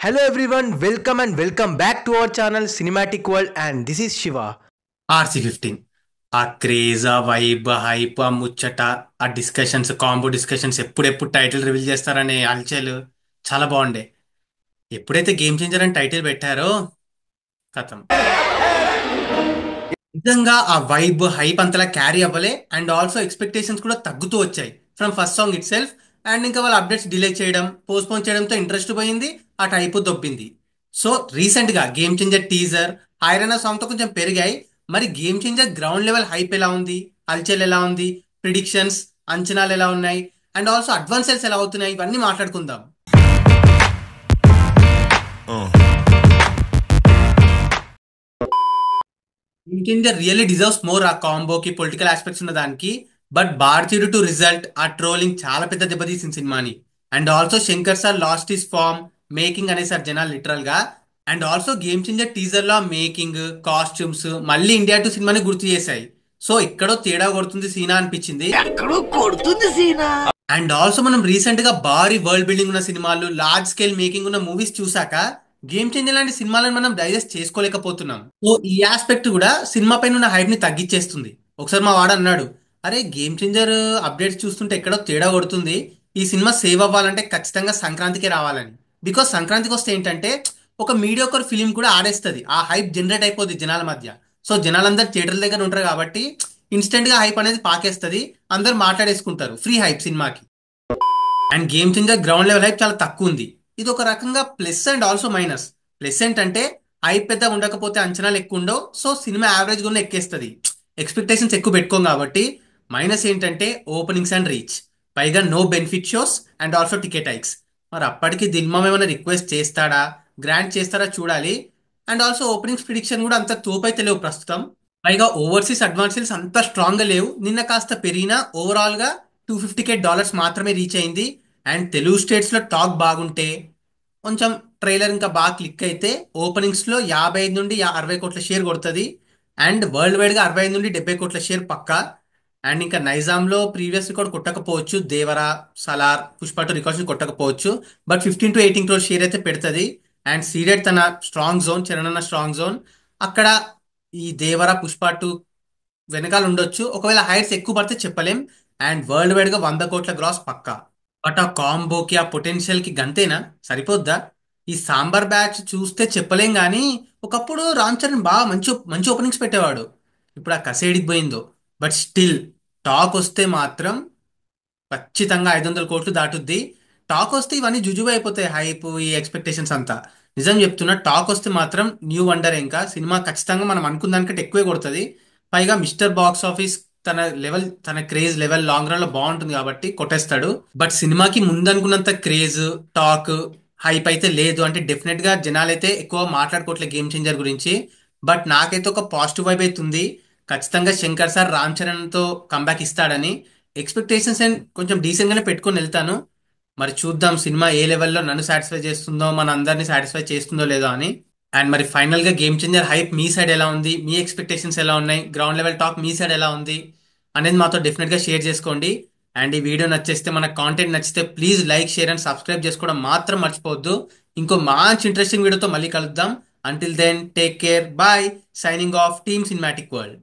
Hello everyone, welcome and welcome back to our channel Cinematic World, and this is Shiva. RC15 ఆ craze ఆ vibe hype ఆ ముచ్చట ఆ discussions combo discussions ఎప్పుడెప్పుడు title reveal చేస్తారనే హల్చల్ చాలా బాగుండే. ఎప్పుడైతే గేమ్ చేంజర్ అని టైటిల్ పెట్టారో కథం నిజంగా ఆ వైబ్ హైప్ అంతలా క్యారీ అవ్వలే. అండ్ ఆల్సో ఎక్స్పెక్టేషన్స్ కూడా తగ్గుతూ వచ్చాయి from first song it self. And ఇంకా వాళ్ళ అప్డేట్స్ డిలే చేయడం, పోస్ట్పోన్ చేయడంతో ఇంట్రెస్ట్ పోయింది, ఆ టైప్ దొబ్బింది. సో రీసెంట్ గా game changer teaser iron song తో కొంచెం పెరిగాయి. మరి game changer ground level hype ఎలా ఉంది, హల్చల్ ఎలా ఉంది, ప్రిడిక్షన్స్ అంచనాలు ఎలా ఉన్నాయి, అండ్ ఆల్సో అడ్వాన్స్ సేల్స్ ఎలా అవుతున్నాయి, ఇవన్నీ మాట్లాడుకుందాం. ఇంకేంజర్ రియల్లీ డిజర్వ్స్ మోర్. ఆ కాంబోకి పొలిటికల్ ఆస్పెక్ట్స్ ఉన్న దానికి. బట్ భారతీయుడు టు రిజల్ట్ ఆ ట్రోలింగ్ చాలా పెద్ద దెబ్బతీసింది సినిమాని. And also Shankar sir lost his form making అనేసారు జనాలు లిటరల్ గా. And also game changer teaser లో మేకింగ్ కాస్ట్యూమ్స్ మళ్ళీ ఇండియా టు సినిమాని గుర్తు చేశాయి. సో ఎక్కడో తేడా కొడుతుంది సీనా అనిపించింది. అండ్ ఆల్సో మనం రీసెంట్ గా భారీ వరల్డ్ బిల్డింగ్ ఉన్న సినిమాలు, లార్జ్ స్కేల్ మేకింగ్ ఉన్న మూవీస్ చూసాక గేమ్ చేంజర్ లాంటి సినిమాలను మనం డైజెస్ట్ చేసుకోలేకపోతున్నాం. సో ఈ ఆస్పెక్ట్ కూడా సినిమా పైన ఉన్న హైప్ ని తగ్గించేస్తుంది. ఒకసారి మా వాడు అన్నాడు, అరే గేమ్ చేంజర్ అప్డేట్స్ చూస్తుంటే ఎక్కడో తేడా కొడుతుంది, ఈ సినిమా సేవ్ అవ్వాలంటే ఖచ్చితంగా సంక్రాంతికే రావాలని. బికాస్ సంక్రాంతికి వస్తే ఏంటంటే ఒక మీడియోకర్ ఫిలిం కూడా ఆడేస్తుంది, ఆ హైప్ జనరేట్ అయిపోద్ది జనాల మధ్య. సో జనాలందరూ థియేటర్ల దగ్గర ఉంటారు కాబట్టి ఇన్స్టెంట్ గా హైప్ అనేది పాకేస్తుంది, అందరు మాట్లాడేసుకుంటారు, ఫ్రీ హైప్ సినిమాకి. And game changer ground level hype చాలా తక్కువ ఉంది. ఇది ఒక రకంగా plus and also minus. Plus ఏంటంటే హైప్ పెద్ద ఉండకపోతే అంచనాలు ఎక్కువ ఉండవు, సో సినిమా యావరేజ్ కూడా ఎక్కేస్తుంది, ఎక్స్పెక్టేషన్స్ ఎక్కువ పెట్టుకోం కాబట్టి. మైనస్ ఏంటంటే ఓపెనింగ్స్ అండ్ రీచ్, పైగా no benefit shows and also ticket hikes. మరి అప్పటికి దిల్మా ఏమైనా రిక్వెస్ట్ చేస్తాడా, గ్రాంట్ చేస్తారా చూడాలి. అండ్ ఆల్సో ఓపెనింగ్స్ ప్రిడిక్షన్ కూడా అంత తోపైతే లేవు ప్రస్తుతం. పైగా ఓవర్సీస్ అడ్వాన్సెస్ అంత స్ట్రాంగ్ గా లేవు, నిన్న కాస్త పెరిగినా ఓవరాల్ గా $250K మాత్రమే రీచ్ అయింది. అండ్ తెలుగు స్టేట్స్ లో టాక్ బాగుంటే, కొంచెం ట్రైలర్ ఇంకా బాగా క్లిక్ అయితే ఓపెనింగ్స్ లో 55 నుండి 60 కోట్ల షేర్ కొడుతుంది. అండ్ వరల్డ్ వైడ్ గా 65 నుండి 70 కోట్ల షేర్ పక్కా. అండ్ ఇంకా నైజాంలో ప్రీవియస్ రికార్డ్ కొట్టకపోవచ్చు, దేవరా సలార్ పుష్ప 2 రికార్డ్స్ కొట్టకపోవచ్చు, బట్ 15 to 18 crore షేర్ అయితే పెడుతుంది. అండ్ సీడెడ్ తన స్ట్రాంగ్ జోన్, చరణన్న స్ట్రాంగ్ జోన్ అక్కడ. ఈ దేవరా పుష్ప 2 వెనకాల ఉండొచ్చు, ఒకవేళ హైట్స్ ఎక్కువ పడితే చెప్పలేం. అండ్ వరల్డ్ వైడ్ గా 100 కోట్ల గ్రాస్ పక్కా. బట్ ఆ కాంబోకి ఆ పొటెన్షియల్ కి గంతేనా, సరిపోద్దా? ఈ సాంబార్ బ్యాచ్ చూస్తే చెప్పలేం కానీ ఒకప్పుడు రామ్ చరణ్ బాగా మంచి మంచి ఓపెనింగ్స్ పెట్టేవాడు. ఇప్పుడు ఆ కసేడికి పోయిందో. బట్ స్టిల్ టాక్ వస్తే మాత్రం ఖచ్చితంగా 500 కోట్లు దాటుద్ది. టాక్ వస్తే ఇవన్నీ జుజుబు అయిపోతాయి, హైప్ ఈ ఎక్స్పెక్టేషన్స్ అంతా. నిజం చెప్తున్నా, టాక్ వస్తే మాత్రం న్యూ వండర్. ఇంకా సినిమా ఖచ్చితంగా మనం అనుకున్న దానికంటే ఎక్కువే కొడుతుంది. పైగా మిస్టర్ బాక్స్ ఆఫీస్ తన లెవెల్, తన క్రేజ్ లెవెల్ లాంగ్ రన్ లో బాగుంటుంది కాబట్టి కొట్టేస్తాడు. బట్ సినిమాకి ముందనుకున్నంత క్రేజ్, టాక్, హైప్ అయితే లేదు. అంటే డెఫినెట్ గా జనాలైతే ఎక్కువ మాట్లాడుకోవట్లే గేమ్ చేంజర్ గురించి. బట్ నాకైతే ఒక పాజిటివ్ వైబ్ అయితే ఉంది. ఖచ్చితంగా శంకర్ సార్ రామ్ చరణ్ తో కంబ్యాక్ ఇస్తాడని ఎక్స్పెక్టేషన్స్ అండ్ కొంచెం డీసెంట్ గానే పెట్టుకొని వెళ్తాను. మరి చూద్దాం సినిమా ఏ లెవెల్లో నన్ను సాటిస్ఫై చేస్తుందో, మన అందరినీ సాటిస్ఫై చేస్తుందో లేదో అని. అండ్ మరి ఫైనల్ గా గేమ్ చేంజర్ హైప్ మీ సైడ్ ఎలా ఉంది, మీ ఎక్స్పెక్టేషన్స్ ఎలా ఉన్నాయి, గ్రౌండ్ లెవెల్ టాక్ మీ సైడ్ ఎలా ఉంది అనేది మాతో డెఫినెట్ గా షేర్ చేసుకోండి. అండ్ ఈ వీడియో నచ్చేస్తే, మన కాంటెంట్ నచ్చితే please like, share and subscribe చేసుకోవడం మాత్రం మర్చిపోవద్దు. ఇంకో మంచి ఇంట్రెస్టింగ్ వీడియోతో మళ్ళీ కలుద్దాం. Until then take care, bye. Signing off team cinematic world.